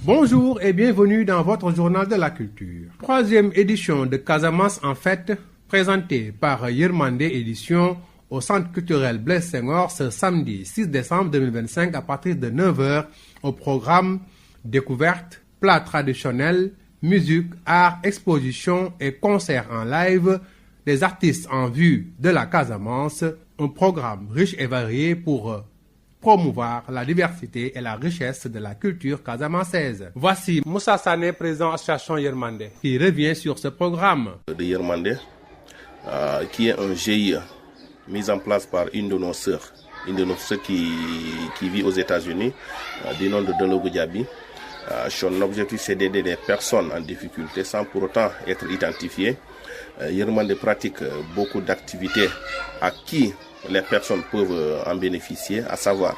Bonjour et bienvenue dans votre journal de la culture. Troisième édition de Casamance en fête, présentée par Yirmandé Édition au Centre culturel Blaise Senghor ce samedi 6 décembre 2025 à partir de 9h au programme découverte, plats traditionnels, musique, art, exposition et concerts en live, des artistes en vue de la Casamance, un programme riche et varié pour promouvoir la diversité et la richesse de la culture casamançaise. Voici Moussa Sané, président de l'association Yirmandé, qui revient sur ce programme. De Yirmandé, qui est un GIE mis en place par une de nos sœurs qui vit aux États-Unis, du nom de Dologo Diaby. Son objectif, c'est d'aider des personnes en difficulté sans pour autant être identifiées. Yirmandé pratique beaucoup d'activités à qui les personnes peuvent en bénéficier, à savoir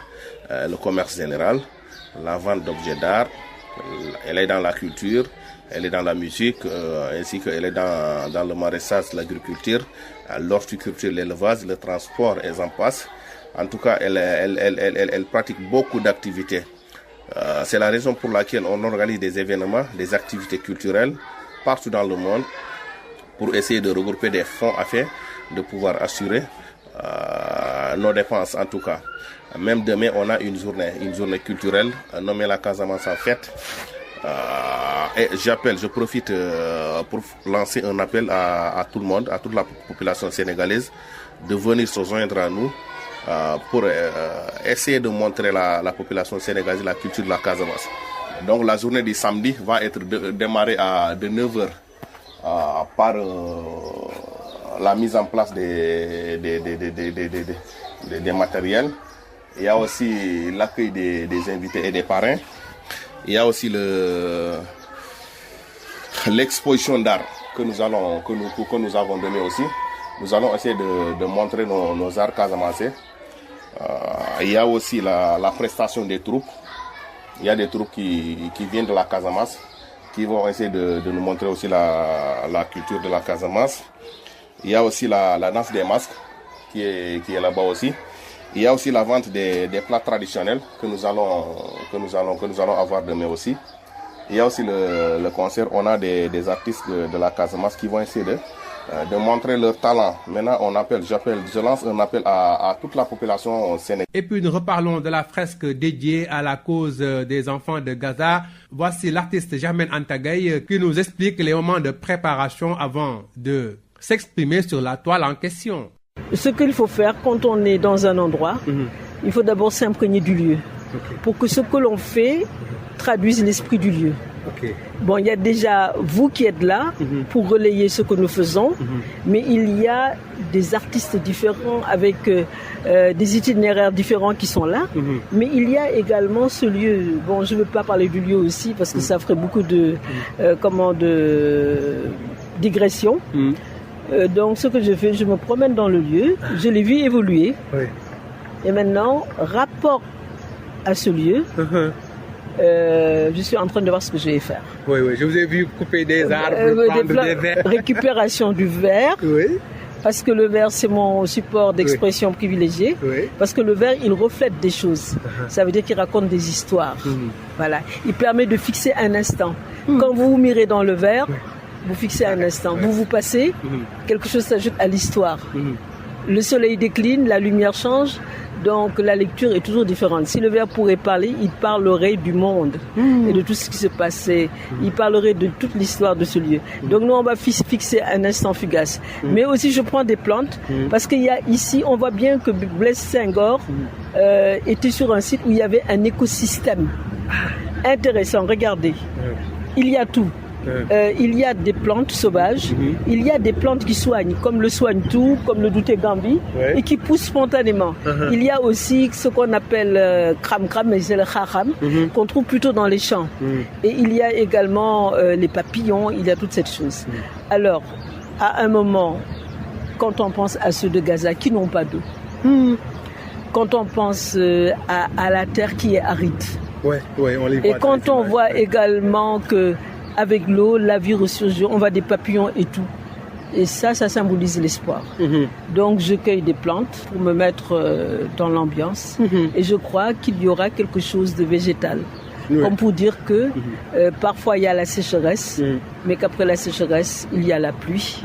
le commerce général, la vente d'objets d'art. Elle est dans la culture, elle est dans la musique, ainsi qu'elle est dans le maraîchage, l'agriculture, l'horticulture, l'élevage, le transport et j'en passe. En tout cas, elle pratique beaucoup d'activités. C'est la raison pour laquelle on organise des événements, des activités culturelles partout dans le monde pour essayer de regrouper des fonds afin de pouvoir assurer nos dépenses en tout cas. Même demain, on a une journée culturelle nommée la Casamance en fête. Et je profite pour lancer un appel à tout le monde, à toute la population sénégalaise, de venir se joindre à nous pour essayer de montrer la population sénégalaise la culture de la Casamance. Donc la journée du samedi va être démarrée de 9h par la mise en place des matériels. Il y a aussi l'accueil des invités et des parrains. Il y a aussi l'exposition d'art que nous avons donné aussi. Nous allons essayer de montrer nos arts casamançais. Il y a aussi la prestation des troupes. Il y a des troupes qui viennent de la Casamance, qui vont essayer de nous montrer aussi la culture de la Casamance. Il y a aussi la danse des masques qui est là-bas aussi. Il y a aussi la vente des plats traditionnels que nous allons avoir demain aussi. Il y a aussi le concert. On a des artistes de la Casamance qui vont essayer de montrer leur talent. Maintenant, je lance un appel à toute la population sénégalaise. Et puis nous reparlons de la fresque dédiée à la cause des enfants de Gaza. Voici l'artiste Germaine Antagaï qui nous explique les moments de préparation avant de s'exprimer sur la toile en question. Ce qu'il faut faire quand on est dans un endroit, il faut d'abord s'imprégner du lieu pour que ce que l'on fait traduise l'esprit du lieu. Bon, il y a déjà vous qui êtes là pour relayer ce que nous faisons, mais il y a des artistes différents avec des itinéraires différents qui sont là, mais il y a également ce lieu. Bon, je ne veux pas parler du lieu aussi parce que ça ferait beaucoup de digression. Donc ce que je fais, je me promène dans le lieu, je l'ai vu évoluer. Et maintenant, rapport à ce lieu, je suis en train de voir ce que je vais faire. Oui, je vous ai vu couper des arbres, prendre des verres. Récupération du verre. Parce que le verre, c'est mon support d'expression privilégié. Parce que le verre, il reflète des choses. Ça veut dire qu'il raconte des histoires. Voilà. Il permet de fixer un instant. Quand vous vous mirez dans le verre, vous fixez un instant. Vous passez, quelque chose s'ajoute à l'histoire. Le soleil décline, la lumière change. Donc la lecture est toujours différente. Si le verre pourrait parler, il parlerait du monde et de tout ce qui se passait. Il parlerait de toute l'histoire de ce lieu. Donc nous, on va fixer un instant fugace. Mais aussi, je prends des plantes parce qu'il y a ici, on voit bien que Blaise Senghor était sur un site où il y avait un écosystème intéressant. Regardez, il y a tout. Il y a des plantes sauvages, il y a des plantes qui soignent, comme le soigne-tout, comme le douté gambi, et qui poussent spontanément. Il y a aussi ce qu'on appelle kram-kram, mais c'est le kharam, qu'on trouve plutôt dans les champs. Et il y a également les papillons, il y a toutes ces choses. Alors, à un moment, quand on pense à ceux de Gaza qui n'ont pas d'eau, quand on pense à la terre qui est aride, on les voit. Et quand on voit également que avec l'eau, la vie ressurgit, on voit des papillons et tout. Et ça symbolise l'espoir. Donc je cueille des plantes pour me mettre dans l'ambiance. Et je crois qu'il y aura quelque chose de végétal comme pour dire que parfois il y a la sécheresse, mais qu'après la sécheresse, il y a la pluie.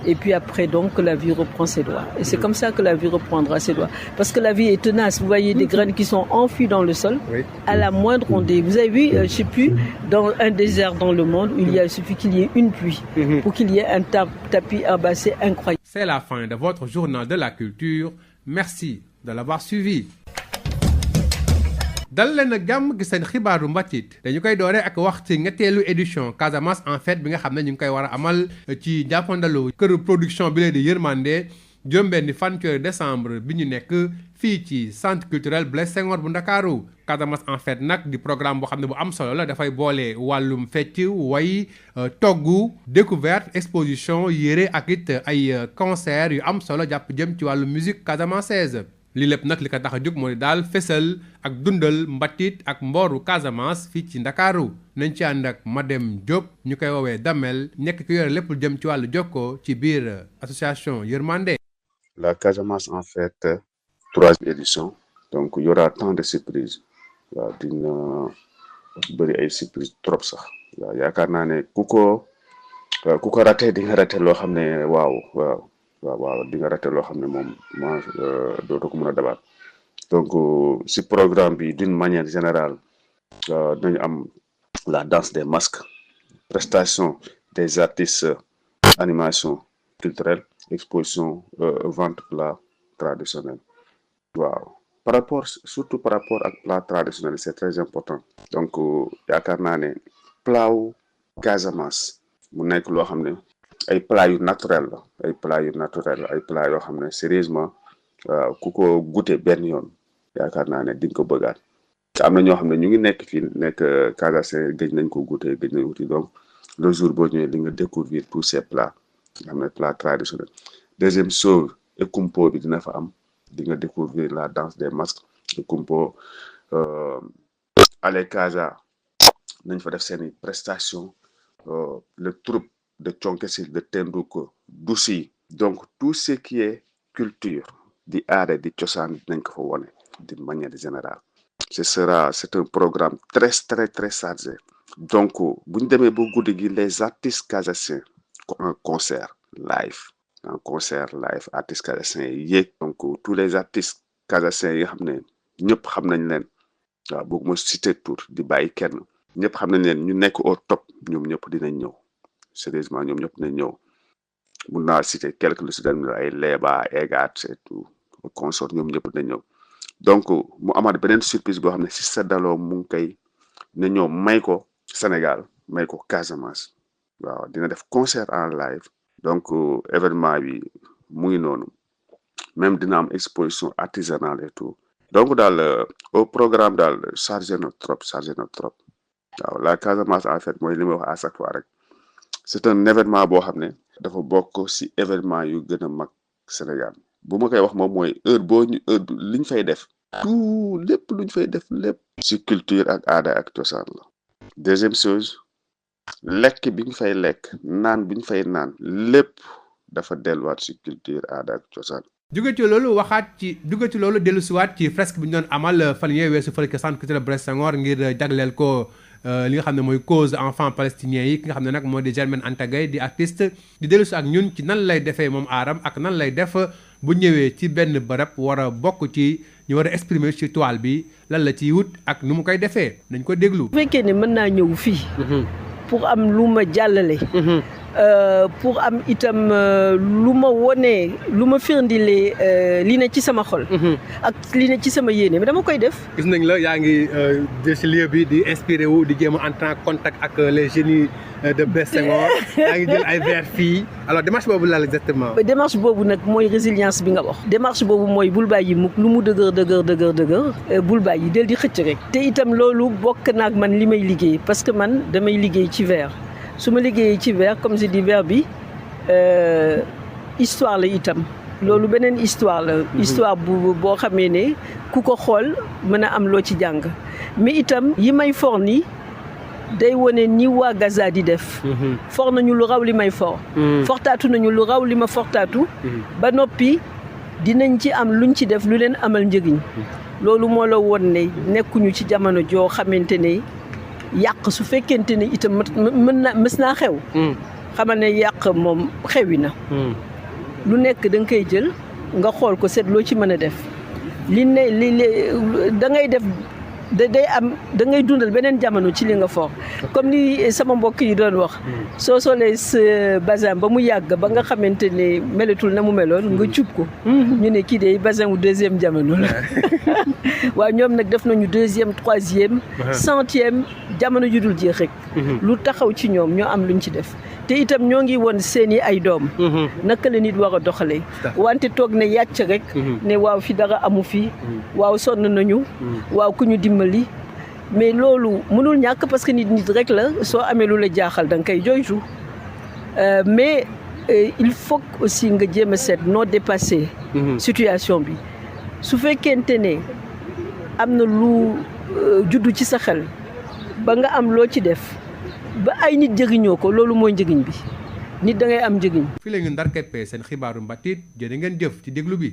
Et puis après, donc, la vie reprend ses droits. Et c'est comme ça que la vie reprendra ses droits. Parce que la vie est tenace. Vous voyez des graines qui sont enfuies dans le sol. À la moindre ondée. Vous avez vu, je ne sais plus, dans un désert dans le monde, il suffit qu'il y ait une pluie pour qu'il y ait un tapis herbacé incroyable. C'est la fin de votre journal de la culture. Merci de l'avoir suivi. dal leen ak jàmm gi seen xibaaru mbatit dañu koy doore ak wax ci ñetteelu édition Casamance en fête bi nga xam ne ñu ngi koy war a amal ci jàppandalu këru production bi lee di Yërmande juróom-benni fan ci décembre bi ñu nekk fii ci centre culturel Blaise Senghor bu Ndakaaru. Casamance en fête nag di programme boo xam ne bu am solo la dafay boole wàllum fecc way togg découverte exposition yére ak it ay concert yu am solo jàpp jëm ci wàllu musique casamançaise. li lépp nag li ko tax a jóg mooy daal fésal ak dundal mbatit ak mbooru Casamance fii ci Ndakaaru nañ ci ànd ak Madem Diop ñu koy woowee Damel nekk ki yore lépp jëm ci wàllu jokkoo ci biir association Yërmande. La Casamance en fête 3e édition donc y aura tant de surprises waaw dina bëri ay surprises trop sax waaw yaakaar naa ne ku ko raté di nga raté loo xam ne waaw di nga raté loo xam ne moom dootoo ko mën a dabaat donc si programme bi d'une manière générale dañu am la danse des masques, prestation des artistes, animation culturelle, exposition, vente plat traditionnel. Wow. Surtout par rapport à plat traditionnel, c'est très important. Donc yaakaar naa ne plat wu Casamance mu nekk loo xam ne ay plat yu naturel la ay plat yoo xam ne sérieusement ku ko goûter benn yoon yaakaar naa ne di nga ko bëggaat te am na ñoo xam ne ñu ngi nekk fii nekk Casamance gëj nañ ko goûter gëj nañ wuti donc le jour boo ñëwee di nga découvrir tous ces plats nga xam ne plat traditionnel. Deuxième chose Ekumpo bi dina fa am di nga découvrir la danse des masques Ekumpo ale Casa nañ fa def seeni prestation le troupe de Thionkesil, de Tendouko, d'Oussi. Donc, tout ce qui est culture, di aada, di cosaan dinañ ko fa wone d'une manière générale. C'est un programme très chargé. Donc, bu ñu demee ba guddi gi les artistes casamançais, un concert live, artistes casamançais yéeg. Donc, tous les artistes casamançais yi nga xam ne ñëpp xam nañ leen waaw bëgg ma citer tour di bàyyi kenn ñëpp xam nañ leen ñu nekk au top ñoom ñëpp dinañ ñëw. Sérieusement ñoom ñëpp nañ ñëw mun naa citer quelques lu si dem ay Leba Egat et tout consort ñoom ñëpp nañ ñëw donc mu amaat beneen surprise boo xam ne si sa daloo mu ngi koy ne ñëw may ko Sénégal may ko Casamance waaw dina def concert en live donc événement bi mu ngi noonu même dina am exposition artisanale et tout donc daal au programme daal chargé na trop waaw la Casamance en fait mooy li may wax à chaque fois rek. C'est un événement boo xam ne dafa bokk ci événement yu gën a mag Sénégal bu ma koy wax moom mooy heure liñ fay def tout lépp luñ fay def lépp ci culture ak aada ak cosaan la. Deuxième chose lekk bi ñu fay lekk naan bi ñu fay naan lépp dafa delluwaat ci culture aada ak cosaan. jóge ci loolu dellusiwaat ci fresque bi ñu doon amal fan yee weesu fële ca centre culturel Blaise Senghor ngir jagleel ko li nga xam ne mooy cause enfants palestiniens yi ki nga xam ne nag moo di Germaine Anta Gueye di artiste di dellusi ak ñun ci nan lay defee moom aaram ak nan lay def bu ñëwee ci benn bërëb war a bokk ci ñu war a exprimer ci toile bi lan la ciy wut ak nu mu koy defee nañ ko déglu. bu fekkee ne mën naa ñëw fii. pour am lu ma jàllale. pour am itam lu ma wone lu ma firndilee li ne ci sama xol. ak li ne ci sama yéene mais dama koy def. gis nañ la yaa ngi jël ci lieu bi di inspiré wu di jéem a entrer en contact ak les génies de Blaise Senghor yaa ngi jël ay verre fii alors démarche boobu la exactement. démarche boobu nag mooy résilience bi nga wax. démarche boobu mooy bul bàyyi mukk lu mu dëgër bul bàyyi del di xëcc rek. te itam loolu bokk naag man li may liggéey parce que man damay liggéey ci verre. su ma liggéeyee ci verre comme je dis verre bi histoire la itam loolu beneen histoire la histoire boo xamee ne ku ko xool mën a am loo ci jàng mais itam yi may for ni day wone ni waa Gaza di def for nañu lu raw li may for fortaatu nañu lu raw li ma fortaatu ba noppi dinañ ci am luñ ci def lu leen amal njëriñ loolu moo la woon ne nekkuñu ci jamono joo xamante ne yàq su fekkente ne itam mës naa xew. xamal ne yàq moom xewi na. lu nekk da nga koy jël nga xool ko seet loo ci mën a def li da ngay def day am da ngay dundal beneen jamono ci li nga foog comme ni sama mbokk yi doon wax soo solee sa basin ba mu yàgg ba nga xamante ne melatul na mu meloon nga cub ko ñu ne kii de basin wu deuxième jamono la waaw ñoom nag def nañu deuxième troisième centième jamono ju dul jeex rek lu taxaw ci ñoom ñoo am luñ ci def te itam ñoo ngi woon seeni ay doom naka la nit war a doxalee wante toog ne yàcc rek ne waaw fi dara amu fi waaw sonn nañu waaw ku ñu dimbali mais loolu mënul ñàkk parce que nit rek la soo amee lu la jaaxal da nga koy jooytu mais il faut aussi nga jéem a seet noo dépassé situation bi su fekkente ne am na lu juddu ci sa xel ba nga am loo ci def ba ay nit jëriñoo ko loolu mooy njëriñ bi nit da ngay am njëriñ. fii la ñu ndar keppee seen xibaaru mbatit jërë ngeen jëf ci déglu bi.